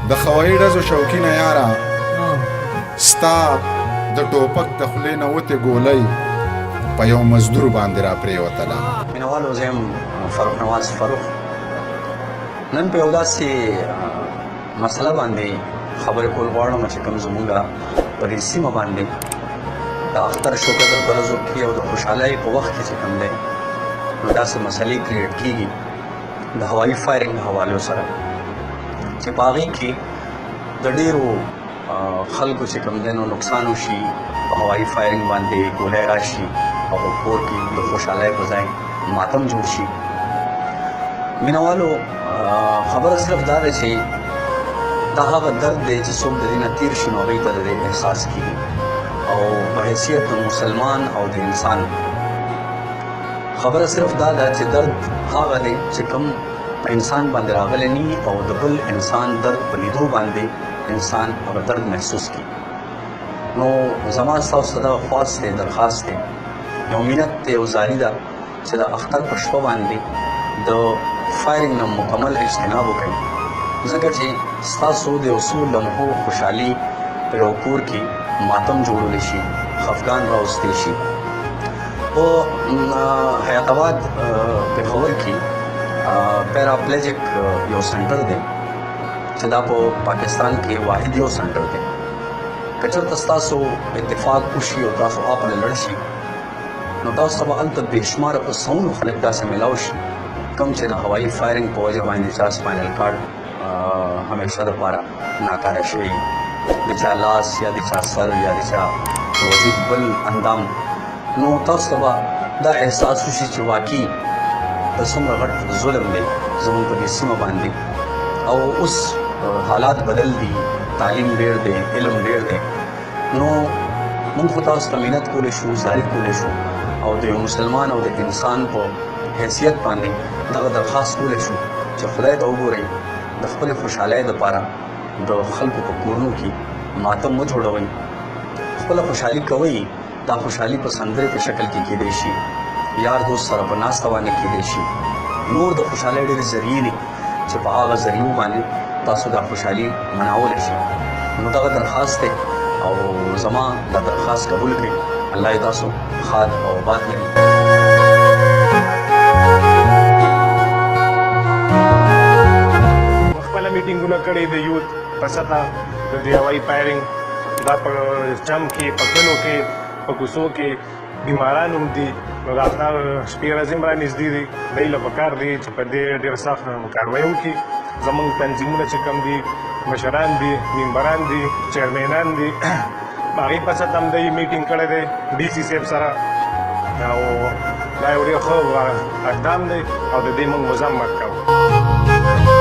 د خوایي ډزو شوقینه یاره ستا د ټوپک د خولې نه وتې ګولۍ په یو مزدور باندې را پرېوتله. مینوالو زه یم فاروق نواز فاروق. نن په یو داسې مسله باندې خبرې کول غواړم چې کوم زموږ په دې سیمه باندې د اختر شوکت په ورځو کې او د خوشحالۍ په وخت کې چې کوم دی نو داسې مسلې کریټ کېږي د هوایي فایرنګ حوالو سره چې په هغې کې د ډېرو خلکو چې کوم دی نو نقصان وشي په هوایي فایرنګ باندې ګولۍ راشي او په کور کې د خوشحالۍ په ځای ماتم جوړ شي. مینوالو خبره صرف دا ده چې دا هغه درد دی چې څوک د دې نه تېر شي نو هغوی ته د دې احساس کېږي او په حیثیت د مسلمان او د انسان خبره صرف دا ده چې درد هغه دی چې کوم په انسان باندې راغلی ني او د بل انسان درد په لیدو باندې انسان هغه درد محسوس کړي. نو زما ستاسو ته دغه خواست دی درخواست دی یو مینت دی یو زاري ده چې د اختر په شپه باندې د فایرنګ نه مکمل اجتناب وکړئ ځکه چې ستاسو د یو څو لمحو خوشحالي په یو کور کې ماتم جوړولی شي خفګان راوستی شي. په حیات آباد پېښور کې پیراپلیجک یو سنټر دی چې دا په پاکستان کې واحد یو سنټر دی. که چېرته ستاسو اتفاق وشي او تاسو اپله لړ شي نو تاسو ته به هلته بېشماره په سوونو خلک داسې میلاو شي کوم چې د هوایي فایرنګ په وجه باندې چا سپاینل کارډ همیشه دپاره ناکاره شوي د چا لاس یا د چا سر یا د چا وجود بل اندام نو تاسو ته به دا احساس وشي چې واقعي د څومره غټ ظلم دی زموږ په دې سیمه باندې او اوس حالات بدل دي تعلیم ډېر دی علم ډېر دی نو موږ خو تاسو ته مینت کولی شو زاري کولی شو او د یو مسلمان او د انسان په حیثیت باندې دغه درخواست کولی شو چې خدای ته وګورئ د خپلې خوشحالۍ دپاره د خلکو په کورونو کې ماتم مه جوړوئ خپله خوشحالي کوئ دا خوشحالي په سندرې په شکل کې کیدی شي یار دوست سره په ناسته باندې کیدی شي نور د خوشحالۍ ډېرې ذریعې دي چې په هغه ذریعو باندې تاسو دا خوشحالي منعولی شي. نو دغه درخواست دی او زما دا درخواست قبول کړئ. الله یې تاسو ښاد او آباد لري. خپله میټینګونه کړي د یوت په سطحه د دې هوایي فایرنګ دا په چم کې په کلو کې په کوڅو کې بیماران هم دي نو د اختر شپې ورځې هم رانږدې دي دوی له پکار دی چې په دې ډېر سخت کاروایي وکړي. زموږ تنظیمونه چې کوم دي مشران دي ممبران دي چیرمینان دي هغې په سطحه هم دوی میټینګ کړی دی ډي سي صاحب سره او دا یو ډېر ښه اقدام دی او د دې موږ مذمت کوو.